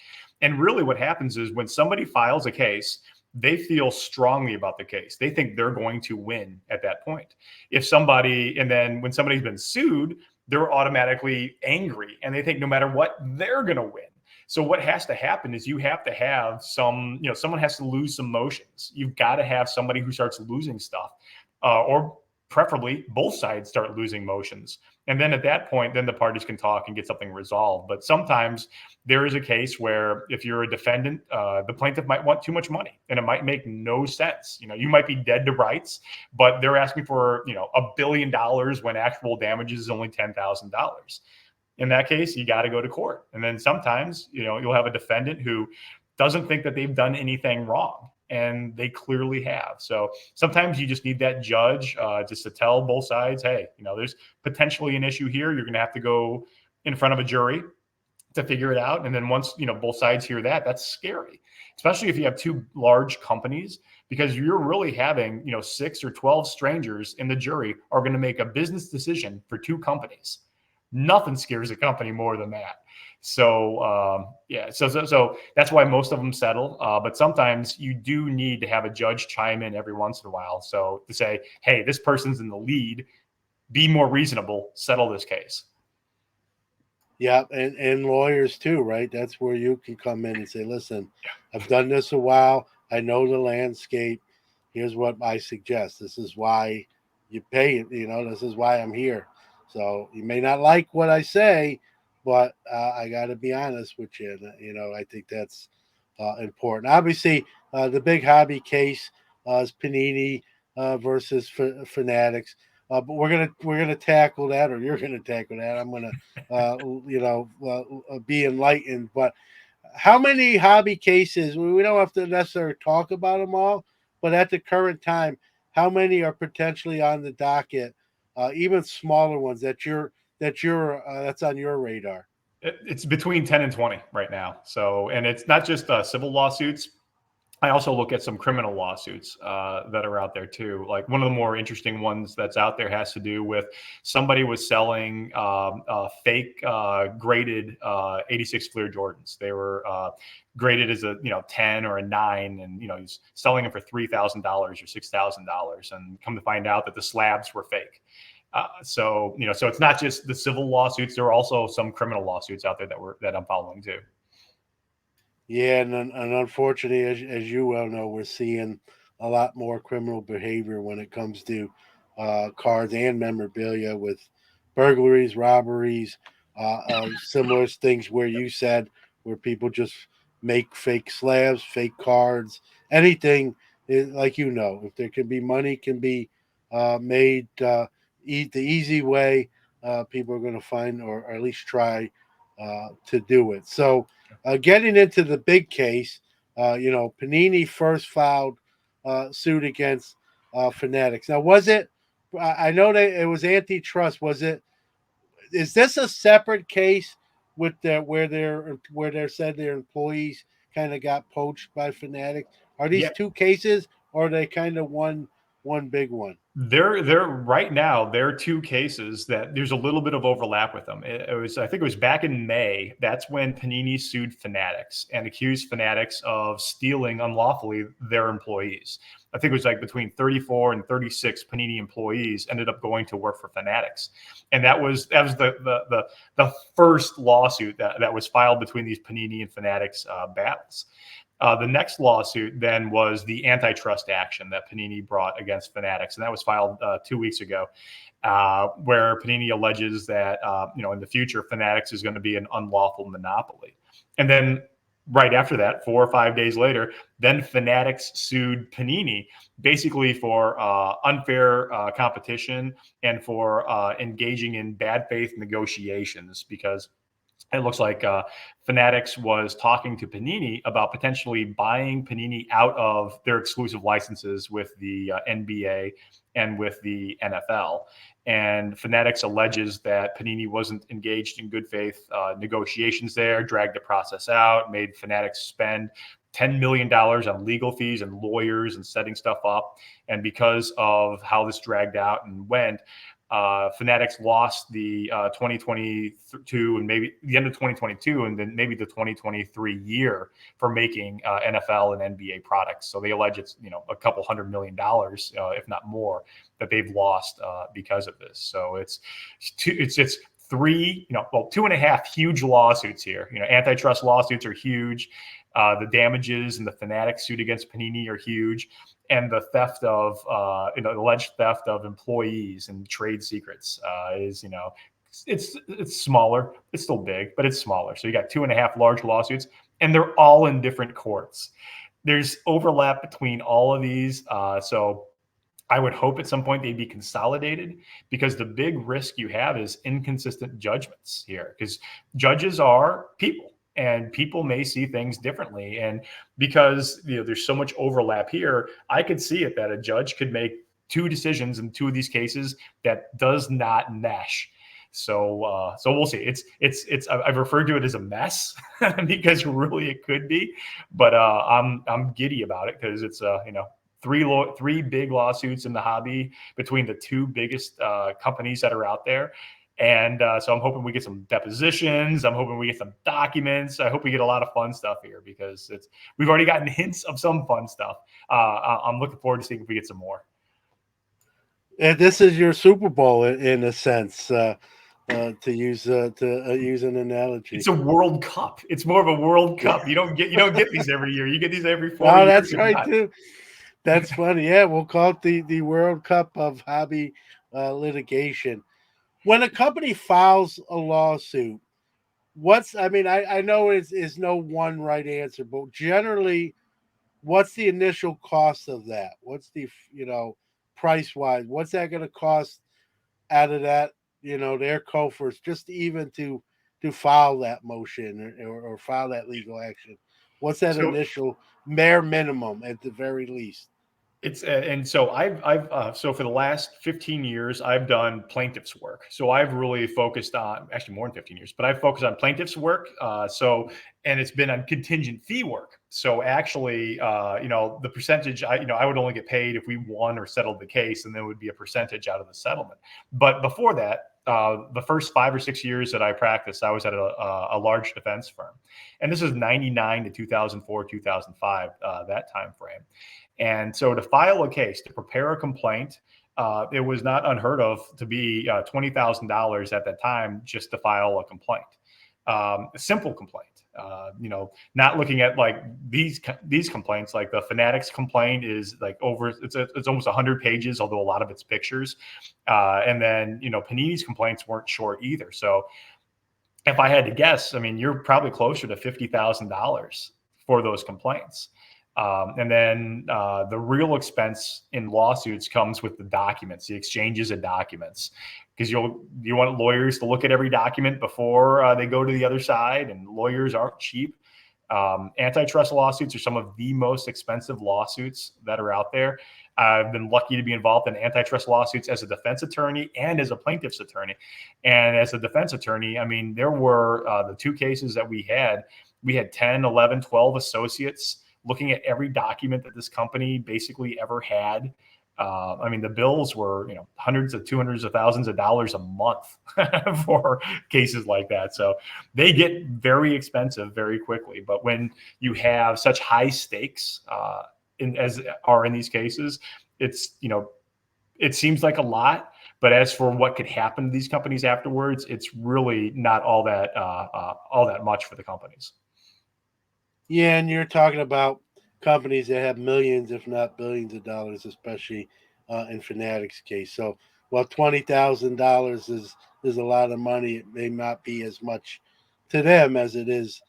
And really, what happens is when somebody files a case, they feel strongly about the case. They think they're going to win at that point. And then when somebody's been sued, they're automatically angry and they think no matter what, they're going to win. So what has to happen is you have to have someone has to lose some motions. You've got to have somebody who starts losing stuff, or preferably both sides start losing motions. And then at that point, then the parties can talk and get something resolved. But sometimes there is a case where if you're a defendant, the plaintiff might want too much money and it might make no sense. You might be dead to rights, but they're asking for, $1 billion when actual damages is only $10,000. In that case, you got to go to court. And then sometimes, you'll have a defendant who doesn't think that they've done anything wrong, and they clearly have. So sometimes you just need that judge just to tell both sides, hey, there's potentially an issue here. You're going to have to go in front of a jury to figure it out. And then once, both sides hear that, that's scary, especially if you have two large companies, because you're really having, 6 or 12 strangers in the jury are going to make a business decision for two companies. Nothing scares a company more than that. So so that's why most of them settle. But sometimes you do need to have a judge chime in every once in a while. So to say, hey, this person's in the lead, be more reasonable, settle this case. Yeah, and lawyers too, right? That's where you can come in and say, listen, I've done this a while. I know the landscape. Here's what I suggest. This is why you pay it. This is why I'm here. So you may not like what I say, but I got to be honest with you. I think that's important. Obviously, the big hobby case is Panini versus Fanatics. But we're gonna tackle that, or you're gonna tackle that. I'm gonna, be enlightened. But how many hobby cases? We don't have to necessarily talk about them all, but at the current time, how many are potentially on the docket? Even smaller ones that's on your radar. It's between 10 and 20 right now. So, and it's not just civil lawsuits. I also look at some criminal lawsuits that are out there too. Like one of the more interesting ones that's out there has to do with somebody was selling fake graded 86 Fleer Jordans. They were graded as a 10 or a 9, and he's selling them for $3,000 or $6,000, and come to find out that the slabs were fake. So it's not just the civil lawsuits. There are also some criminal lawsuits out there that I'm following too. Yeah, and unfortunately, as you well know, we're seeing a lot more criminal behavior when it comes to cards and memorabilia, with burglaries, robberies, similar things where you said where people just make fake slabs, fake cards, anything. Like if there can be money, can be made the easy way. People are going to find, or at least try to do it. So. Getting into the big case, Panini first filed suit against Fanatics. Now, was it? I know that it was antitrust. Was it? Is this a separate case with where they said their employees kind of got poached by Fanatics? Are these two cases, or are they kind of one big one? They're right now. There are two cases that there's a little bit of overlap with them. I think it was back in May. That's when Panini sued Fanatics and accused Fanatics of stealing unlawfully their employees. I think it was like between 34 and 36 Panini employees ended up going to work for Fanatics, and that was the first lawsuit that was filed between these Panini and Fanatics battles. The next lawsuit then was the antitrust action that Panini brought against Fanatics, and that was filed 2 weeks ago, where Panini alleges that in the future Fanatics is going to be an unlawful monopoly. And then right after that, 4 or 5 days later, then Fanatics sued Panini basically for unfair competition and for engaging in bad faith negotiations, because it looks like Fanatics was talking to Panini about potentially buying Panini out of their exclusive licenses with the NBA and with the NFL. And Fanatics alleges that Panini wasn't engaged in good faith negotiations there, dragged the process out, made Fanatics spend $10 million on legal fees and lawyers and setting stuff up. And because of how this dragged out and went, Fanatics lost the 2022 and maybe the end of 2022 and then maybe the 2023 year for making NFL and NBA products. So they allege it's a couple $100 million, if not more, that they've lost because of this. So it's two and a half huge lawsuits here. Antitrust lawsuits are huge. The damages and the Fanatics suit against Panini are huge, and the theft of, alleged theft of employees and trade secrets is, it's smaller. It's still big, but it's smaller. So you got two and a half large lawsuits, and they're all in different courts. There's overlap between all of these. So I would hope at some point they'd be consolidated, because the big risk you have is inconsistent judgments here, because judges are people and people may see things differently. And because there's so much overlap here, I could see it that a judge could make two decisions in two of these cases that does not mesh. So we'll see. It's I've referred to it as a mess because really it could be, but I'm giddy about it because it's three big lawsuits in the hobby between the two biggest companies that are out there. And so I'm hoping we get some depositions. I'm hoping we get some documents. I hope we get a lot of fun stuff here, because we've already gotten hints of some fun stuff. I'm looking forward to seeing if we get some more. And this is your Super Bowl in a sense, to use an analogy. It's a World Cup. It's more of a World Cup. You don't get these every year. You get these every 4 years. Oh, that's right too. That's funny. Yeah, we'll call it the World Cup of hobby litigation. When a company files a lawsuit, I know it's no one right answer, but generally, what's the initial cost of that? What's the, price wise? What's that going to cost out of that, their coffers, just even to file that motion or file that legal action? What's that initial bare minimum at the very least? And so I've so for the last 15 years, I've done plaintiff's work. So I've really focused on, actually more than 15 years, but I've focused on plaintiff's work. And it's been on contingent fee work. So actually, the percentage, I would only get paid if we won or settled the case, and then it would be a percentage out of the settlement. But before that, the first 5 or 6 years that I practiced, I was at a large defense firm, and this is 99 to 2004, 2005, that time frame. And so to file a case, to prepare a complaint, it was not unheard of to be $20,000 at that time just to file a complaint, a simple complaint. Not looking at like these complaints, like the Fanatics complaint is like it's almost 100 pages, although a lot of it's pictures. And then, Panini's complaints weren't short either. So if I had to guess, you're probably closer to $50,000 for those complaints. And then the real expense in lawsuits comes with the documents, the exchanges of documents, because you want lawyers to look at every document before they go to the other side, and lawyers aren't cheap. Antitrust lawsuits are some of the most expensive lawsuits that are out there. I've been lucky to be involved in antitrust lawsuits as a defense attorney and as a plaintiff's attorney. And as a defense attorney, there were the two cases that we had 10, 11, 12 associates looking at every document that this company basically ever had. The bills were, hundreds of thousands of dollars a month for cases like that. So they get very expensive very quickly. But when you have such high stakes as are in these cases, it's, it seems like a lot. But as for what could happen to these companies afterwards, it's really not all that much for the companies. Yeah, and you're talking about companies that have millions, if not billions of dollars, especially in Fanatics' case. So, while $20,000 is a lot of money, it may not be as much to them as it is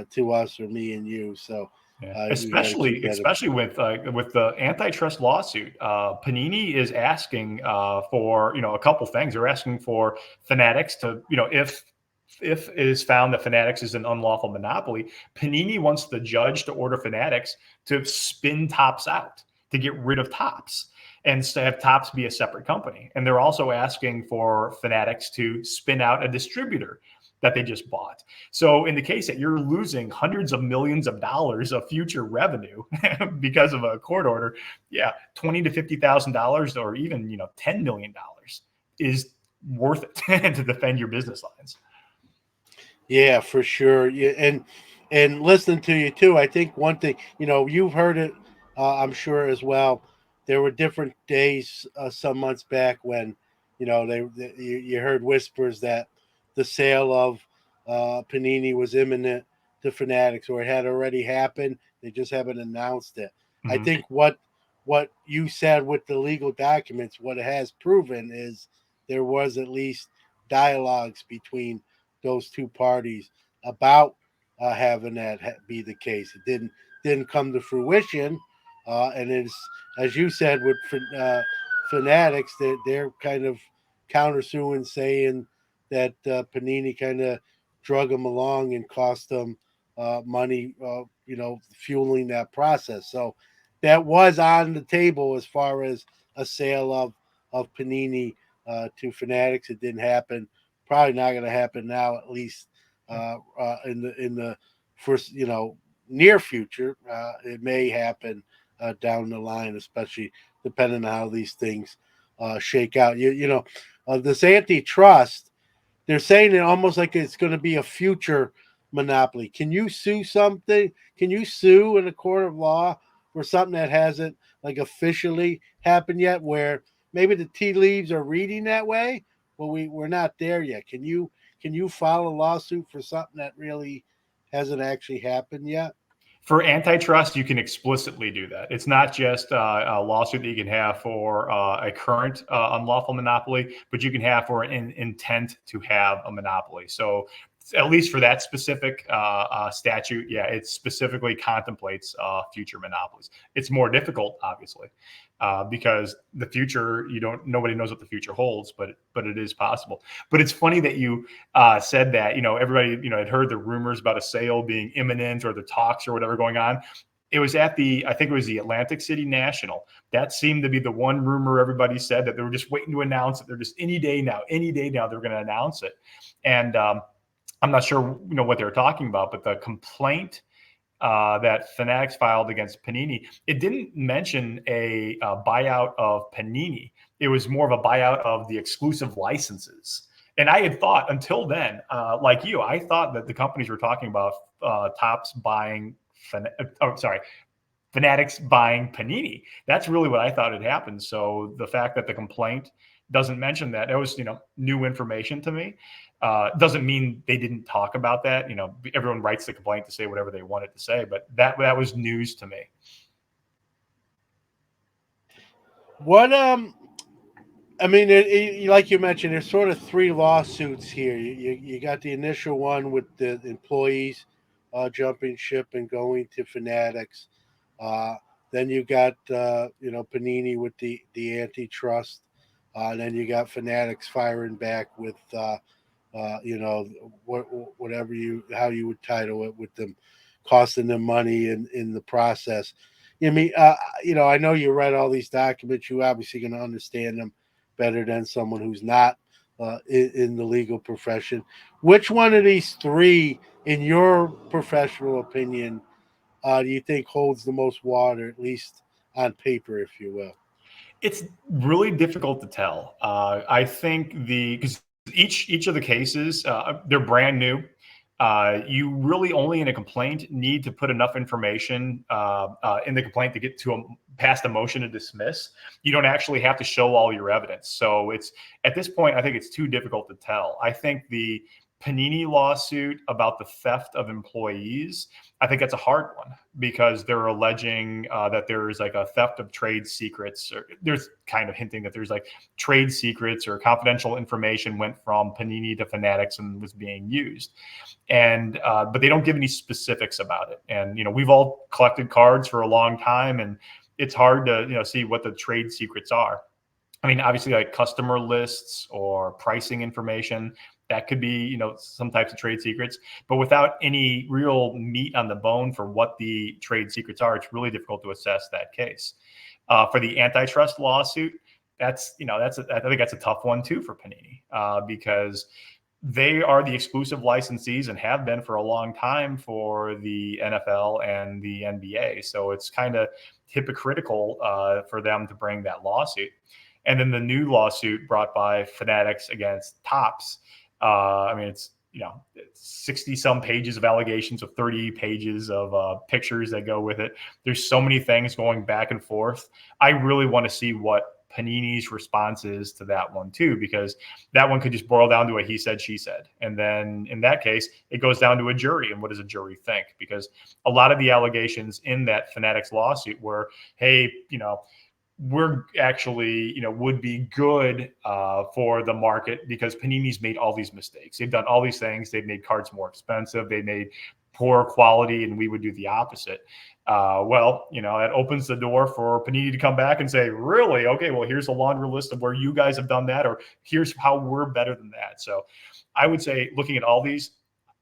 to us or me and you. So, especially with the antitrust lawsuit, Panini is asking for a couple things. They're asking for Fanatics to if it is found that Fanatics is an unlawful monopoly, Panini wants the judge to order Fanatics to spin Topps out, to get rid of Topps, and to have Topps be a separate company. And they're also asking for Fanatics to spin out a distributor that they just bought. So in the case that you're losing hundreds of millions of dollars of future revenue because of a court order, $20,000 to $50,000 or even $10 million is worth it to defend your business lines. Yeah, for sure. Yeah, and listening to you too, I think one thing, you've heard it, I'm sure as well. There were different days some months back when, you heard whispers that the sale of Panini was imminent to Fanatics, or it had already happened. They just haven't announced it. I Mhm. think what you said with the legal documents, what it has proven is there was at least dialogues between those two parties about having that be the case. It didn't come to fruition, and it's as you said with Fanatics, they're kind of countersuing, saying that Panini kind of drug them along and cost them money, fueling that process. So that was on the table as far as a sale of Panini to Fanatics. It didn't happen. Probably not going to happen now, at least in the first near future. It may happen down the line, especially depending on how these things shake out. This antitrust, they're saying it almost like it's going to be a future monopoly. Can you sue something? Can you sue in a court of law for something that hasn't like officially happened yet? Where maybe the tea leaves are reading that way, but we're not there yet. Can you file a lawsuit for something that really hasn't actually happened yet? For antitrust, you can explicitly do that. It's not just a lawsuit that you can have for a current unlawful monopoly, but you can have for an intent to have a monopoly. So, at least for that specific statute, yeah, it specifically contemplates future monopolies. It's more difficult, obviously, because the future, nobody knows what the future holds, but it is possible. But it's funny that you said that, everybody, had heard the rumors about a sale being imminent or the talks or whatever going on. It was I think it was the Atlantic City National. That seemed to be the one rumor everybody said, that they were just waiting to announce it. They're just any day now they're going to announce it. And I'm not sure, what they were talking about, but the complaint that Fanatics filed against Panini, it didn't mention a buyout of Panini. It was more of a buyout of the exclusive licenses. And I had thought until then, like you, I thought that the companies were talking about Topps buying, Fanatics buying Panini. That's really what I thought had happened. So the fact that the complaint doesn't mention that, it was, new information to me. Doesn't mean they didn't talk about that. Everyone writes the complaint to say whatever they wanted to say, but that was news to me. What I mean, like you mentioned, there's sort of three lawsuits here. You got the initial one with the employees jumping ship and going to Fanatics. Uh, then you got Panini with the antitrust. And then you got Fanatics firing back with whatever how you would title it, with them costing them money in the process. I know you read all these documents. You obviously going to understand them better than someone who's not in the legal profession. Which one of these three, in your professional opinion, do you think holds the most water, at least on paper, if you will? It's really difficult to tell. I think because each of the cases, they're brand new. You really only in a complaint need to put enough information in the complaint to get past a motion to dismiss. You don't actually have to show all your evidence. So it's at this point, I think it's too difficult to tell. I think the Panini lawsuit about the theft of employees, I think that's a hard one, because they're alleging that there's like a theft of trade secrets, or there's kind of hinting that there's like trade secrets or confidential information went from Panini to Fanatics and was being used. And but they don't give any specifics about it. And we've all collected cards for a long time, and it's hard to see what the trade secrets are. I mean, obviously, like customer lists or pricing information, that could be, some types of trade secrets. But without any real meat on the bone for what the trade secrets are, it's really difficult to assess that case. For the antitrust lawsuit, I think that's a tough one too for Panini, because they are the exclusive licensees and have been for a long time for the NFL and the NBA. So it's kind of hypocritical for them to bring that lawsuit. And then the new lawsuit brought by Fanatics against Topps. I mean, it's 60 some pages of allegations with 30 pages of pictures that go with it. There's so many things going back and forth. I really want to see what Panini's response is to that one too, because that one could just boil down to a he said, she said. And then in that case, it goes down to a jury. And what does a jury think? Because a lot of the allegations in that Fanatics lawsuit were, hey, we're actually, would be good for the market because Panini's made all these mistakes. They've done all these things. They've made cards more expensive. They made poor quality, and we would do the opposite. That opens the door for Panini to come back and say, really? Okay, well, here's a laundry list of where you guys have done that, or here's how we're better than that. So I would say, looking at all these,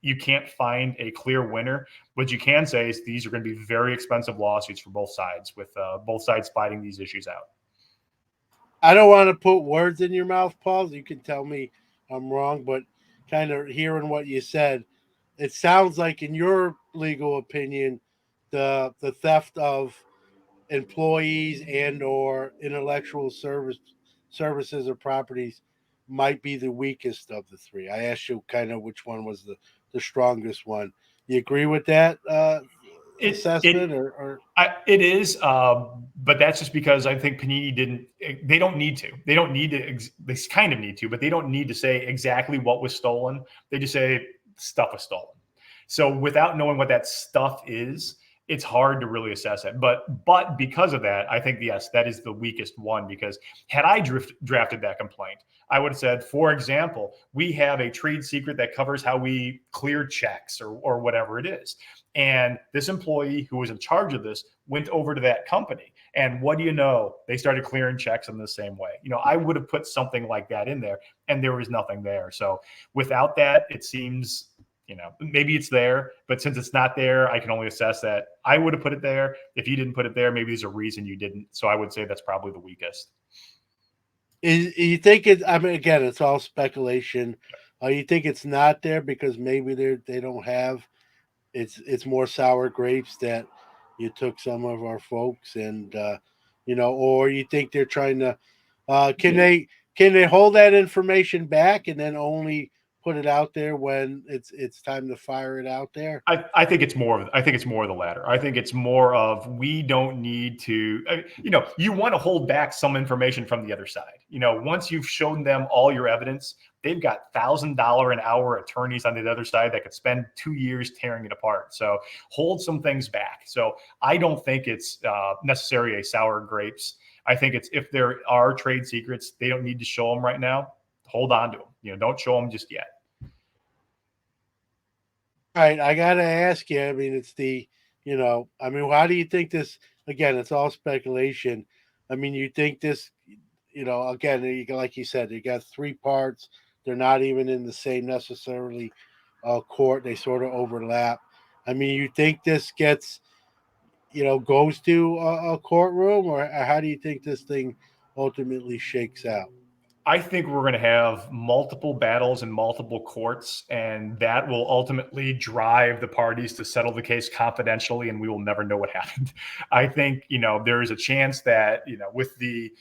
you can't find a clear winner. What you can say is these are going to be very expensive lawsuits for both sides, with both sides fighting these issues out. I don't want to put words in your mouth, Paul. You can tell me I'm wrong, but kind of hearing what you said, it sounds like, in your legal opinion, the theft of employees and or intellectual services or properties might be the weakest of the three. I asked you kind of which one was the strongest one. You agree with that assessment, or? It is, but that's just because I think Panini they don't need to. They don't need to. They kind of need to, but they don't need to say exactly what was stolen. They just say stuff was stolen. So without knowing what that stuff is, it's hard to really assess it. But because of that, I think, yes, that is the weakest one, because had I drafted that complaint, I would have said, for example, we have a trade secret that covers how we clear checks or whatever it is. And this employee who was in charge of this went over to that company. And what do you know? They started clearing checks in the same way. I would have put something like that in there, and there was nothing there. So without that, it seems, maybe it's there, but since it's not there, I can only assess that I would have put it there. If you didn't put it there, maybe there's a reason you didn't. So I would say that's probably the weakest. You think it? I mean, again, it's all speculation. You think it's not there because maybe they don't have. It's more sour grapes that you took some of our folks, and or you think they're trying to. Can they hold that information back and then only put it out there when it's time to fire it out there? I think it's more of the latter. I think it's more of, we don't need to, you want to hold back some information from the other side. Once you've shown them all your evidence, they've got $1,000 an hour attorneys on the other side that could spend 2 years tearing it apart. So hold some things back. So I don't think it's necessarily a sour grapes. I think it's, if there are trade secrets, they don't need to show them right now. Hold on to them. Don't show them just yet. All right, I gotta ask you. I mean, it's how do you think this? Again, it's all speculation. I mean, you think this? Again, like you said, you got three parts. They're not even in the same necessarily court. They sort of overlap. I mean, you think this gets, goes to a courtroom, or how do you think this thing ultimately shakes out? I think we're going to have multiple battles in multiple courts, and that will ultimately drive the parties to settle the case confidentially, and we will never know what happened. I think, there is a chance that, with the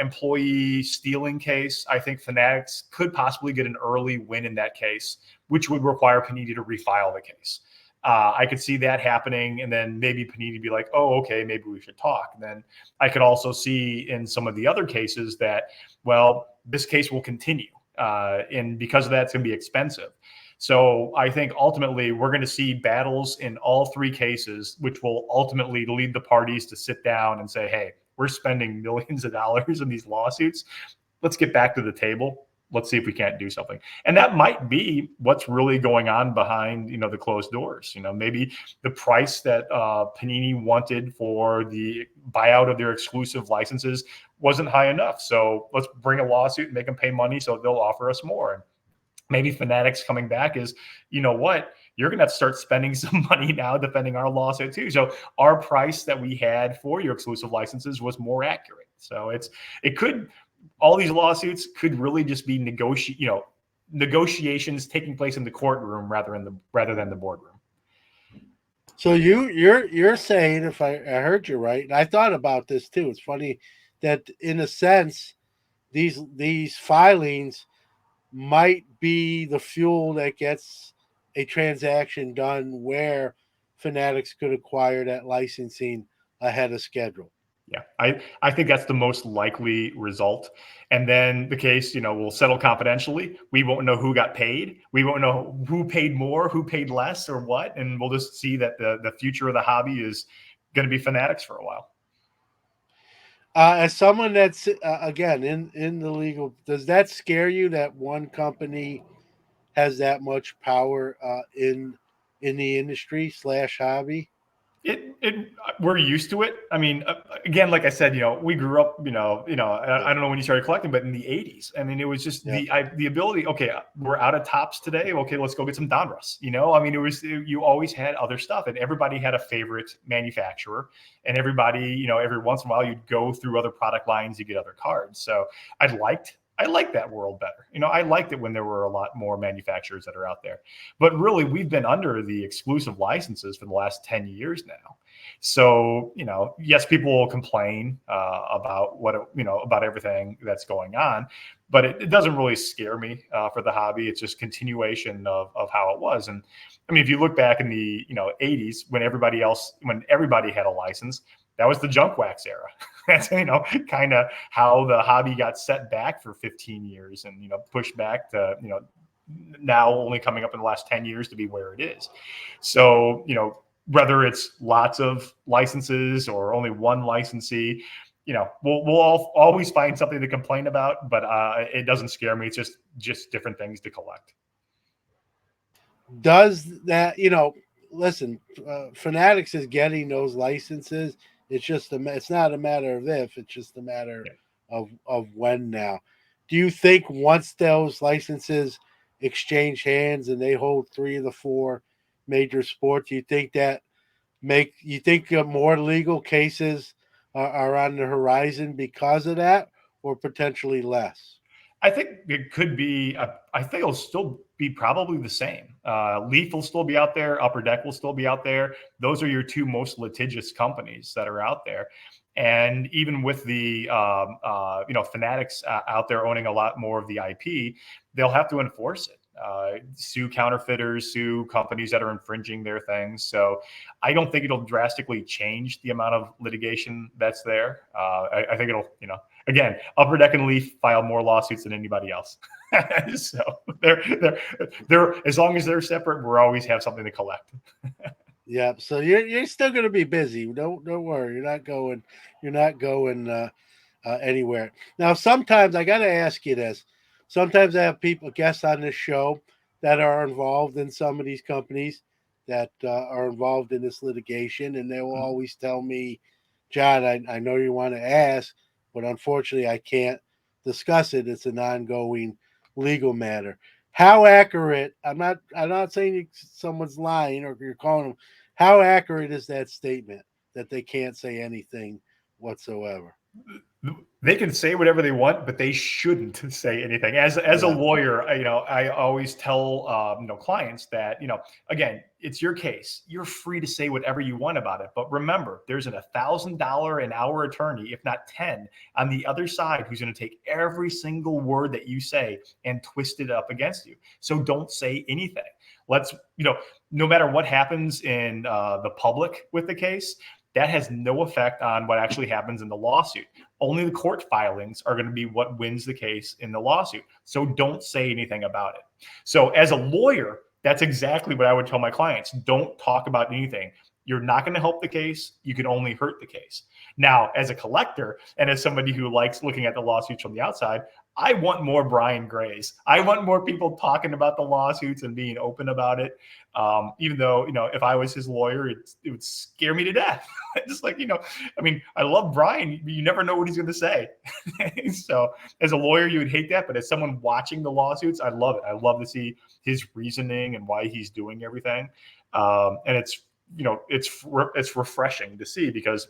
employee stealing case, I think Fanatics could possibly get an early win in that case, which would require Panini to refile the case. I could see that happening, and then maybe Panini be like, oh, okay, maybe we should talk. And then I could also see in some of the other cases that, well, this case will continue. And because of that, it's going to be expensive. So I think ultimately we're going to see battles in all three cases, which will ultimately lead the parties to sit down and say, hey, we're spending millions of dollars in these lawsuits. Let's get back to the table. Let's see if we can't do something. And that might be what's really going on behind, the closed doors. Maybe the price that Panini wanted for the buyout of their exclusive licenses wasn't high enough. So let's bring a lawsuit and make them pay money so they'll offer us more. And maybe Fanatics coming back is, what? You're going to have to start spending some money now defending our lawsuit too. So our price that we had for your exclusive licenses was more accurate. So all these lawsuits could really just be negotiations taking place in the courtroom rather than the boardroom. So you're saying, if I heard you right, and I thought about this too. It's funny that in a sense, these filings might be the fuel that gets a transaction done where Fanatics could acquire that licensing ahead of schedule. Yeah, I think that's the most likely result. And then the case, will settle confidentially. We won't know who got paid. We won't know who paid more, who paid less, or what. And we'll just see that the future of the hobby is going to be Fanatics for a while. As someone that's again in the legal, does that scare you that one company has that much power in the industry slash hobby? It we're used to it. I mean, again, like I said, we grew up, Yeah, I don't know when you started collecting, but in the '80s, I mean, it was just yeah. the ability. Okay, we're out of tops today. Okay, let's go get some Donruss. I mean, you always had other stuff, and everybody had a favorite manufacturer, and everybody, every once in a while, you'd go through other product lines, you get other cards. So I liked that world better. I liked it when there were a lot more manufacturers that are out there. But really, we've been under the exclusive licenses for the last 10 years now. So, yes, people will complain about about everything that's going on, but it doesn't really scare me for the hobby. It's just continuation of how it was. And I mean, if you look back in the 80s when everybody had a license, that was the junk wax era. That's kind of how the hobby got set back for 15 years and pushed back to now only coming up in the last 10 years to be where it is. So, whether it's lots of licenses or only one licensee, we'll always find something to complain about, but it doesn't scare me. It's just different things to collect. Does that listen? Fanatics is getting those licenses. It's not a matter of if. It's just a matter Yeah. of when now. Do you think once those licenses exchange hands and they hold three of the four major sports, you think more legal cases are on the horizon because of that, or potentially less? I think it could be. I think it'll still be probably the same. Leaf will still be out there. Upper Deck will still be out there. Those are your two most litigious companies that are out there. And even with the Fanatics out there owning a lot more of the IP, they'll have to enforce it. Sue counterfeiters, sue companies that are infringing their things. So I don't think it'll drastically change the amount of litigation that's there. I think it'll, again, Upper Deck and Leaf file more lawsuits than anybody else. So they're as long as they're separate, we'll always have something to collect. Yeah, so you're still going to be busy. Don't worry. You're not going anywhere. Now, sometimes I got to ask you this. Sometimes I have guests on this show that are involved in some of these companies that are involved in this litigation, and they will always tell me, John, I know you want to ask, but unfortunately I can't discuss it. It's an ongoing legal matter. How accurate? I'm not saying someone's lying or you're calling them. How accurate is that statement that they can't say anything whatsoever? They can say whatever they want, but they shouldn't say anything. As a Yeah, lawyer, I always tell clients that again, it's your case. You're free to say whatever you want about it, but remember, there's an $1,000 an hour attorney, if not 10, on the other side who's going to take every single word that you say and twist it up against you. So don't say anything. Let's no matter what happens in the public with the case, that has no effect on what actually happens in the lawsuit. Only the court filings are going to be what wins the case in the lawsuit. So don't say anything about it. So as a lawyer, that's exactly what I would tell my clients. Don't talk about anything. You're not going to help the case. You can only hurt the case. Now, as a collector and as somebody who likes looking at the lawsuits from the outside, I want more Brian Grays. I want more people talking about the lawsuits and being open about it. Even though, if I was his lawyer, it would scare me to death. Just like, I mean, I love Brian. You never know what he's going to say. So as a lawyer, you would hate that. But as someone watching the lawsuits, I love it. I love to see his reasoning and why he's doing everything. And it's refreshing to see because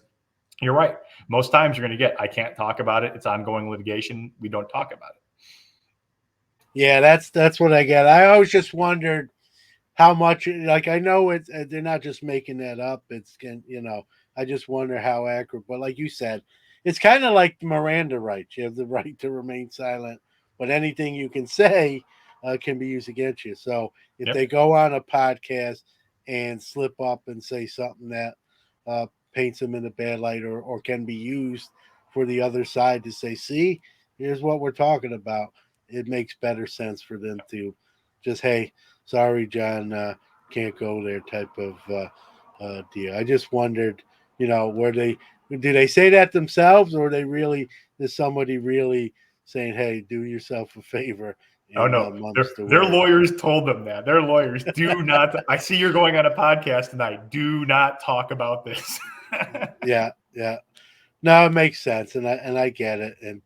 you're right. Most times you're going to get, I can't talk about it. It's ongoing litigation. We don't talk about it. yeah, that's what I get. I always just wondered how much. Like I know they're not just making that up. I just wonder how accurate. But like you said, it's kind of like Miranda rights. You have the right to remain silent, but anything you can say can be used against you. So if Yep. they go on a podcast and slip up and say something that uh, paints them in a bad light, or can be used for the other side to say, see, here's what we're talking about. It makes better sense for them to just, hey, sorry, John, can't go there type of deal. I just wondered, were they, do they say that themselves, or they really, is somebody really saying, hey, do yourself a favor Oh and no, mum's the their word. lawyers told them that. Their lawyers do not. I see you're going on a podcast tonight. Do not talk about this. Yeah, yeah. No, it makes sense, and I get it, and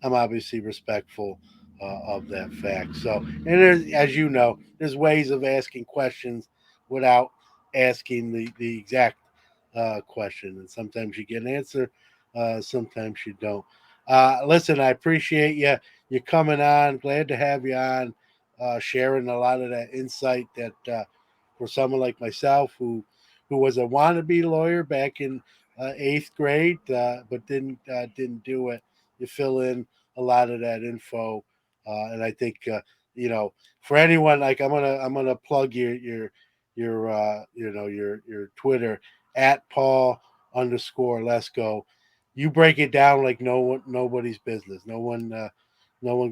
I'm obviously respectful of that fact. So, and there's, as you know, there's ways of asking questions without asking the exact question, and sometimes you get an answer, sometimes you don't. Listen, I appreciate you coming on. Glad to have you on, sharing a lot of that insight that for someone like myself who was a wannabe lawyer back in eighth grade, but didn't do it. You fill in a lot of that info, and I think for anyone, like I'm gonna plug your Twitter at Paul_Lesko. You break it down like nobody's business. No one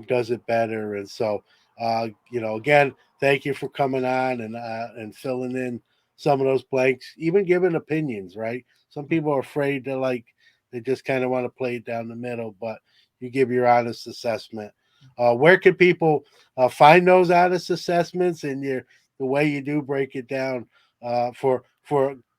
does it better, and so again, thank you for coming on and filling in some of those blanks, even giving opinions, right? Some people are afraid to, like, they just kind of want to play it down the middle, but you give your honest assessment. Where can people find those honest assessments and the way you do break it down for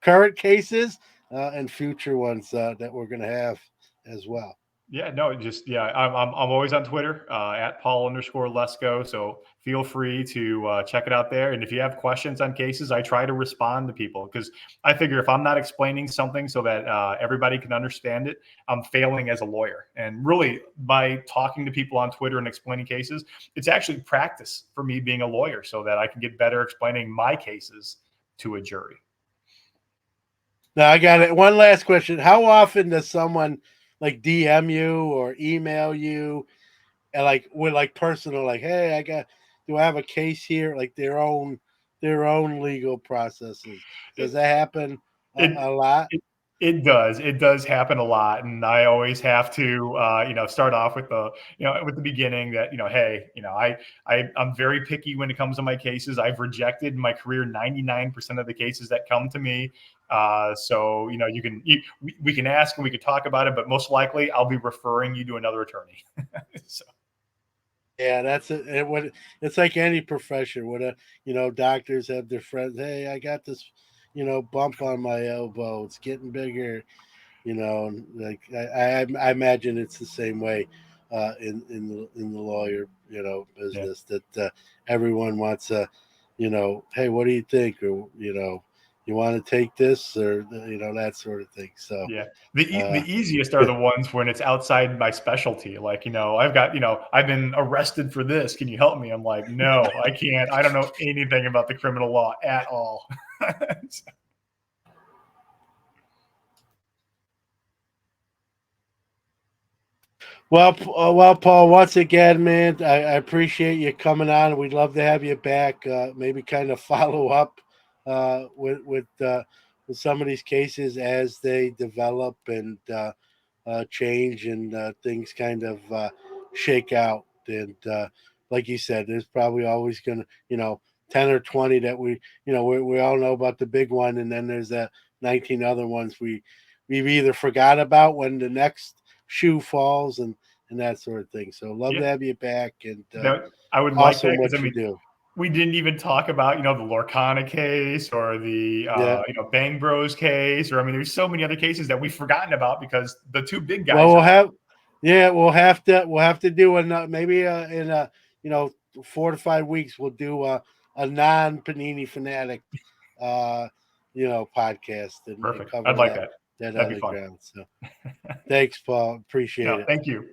current cases and future ones that we're going to have as well? Yeah, no, just yeah. I'm always on Twitter at Paul_Lesko. So feel free to check it out there. And if you have questions on cases, I try to respond to people because I figure if I'm not explaining something so that everybody can understand it, I'm failing as a lawyer. And really, by talking to people on Twitter and explaining cases, it's actually practice for me being a lawyer so that I can get better explaining my cases to a jury. Now I got it. One last question: how often does someone like DM you or email you and like with like personal, like, hey, do I have a case here, like their own legal processes? Does that happen It a lot? it it does. It does happen a lot, and I always have to, start off with the beginning that, hey, I'm very picky when it comes to my cases. I've rejected in my career 99% of the cases that come to me. So, we can ask and we can talk about it, but most likely I'll be referring you to another attorney. So, Yeah, that's it. It's like any profession. Doctors have their friends. Hey, I got this, bump on my elbow. It's getting bigger. And like I imagine it's the same way in the lawyer yeah. business that everyone wants hey, what do you think, or you want to take this, or that sort of thing. So Yeah. The uh, easiest are the ones when it's outside my specialty. Like, I've been arrested for this. Can you help me? I'm like, no, I can't. I don't know anything about the criminal law at all. well, Paul, once again, man, I appreciate you coming on. We'd love to have you back. Maybe kind of follow up with some of these cases as they develop and change, and things kind of shake out. And like you said, there's probably always gonna 10 or 20 that we all know about, the big one, and then there's that 19 other ones we've either forgot about when the next shoe falls, and that sort of thing. So love to Yeah. have you back, and I would like that awesome because, what you do. we didn't even talk about, the Lorcana case or the, Yeah. Bang Bros case, or, there's so many other cases that we've forgotten about because the two big Well, guys are we'll have to do another, maybe in 4 to 5 weeks. We'll do a non Panini fanatic uh podcast, and perfect. cover I'd like that that. that That'd be other fun. ground. So thanks, Paul. Appreciate No, it. thank you.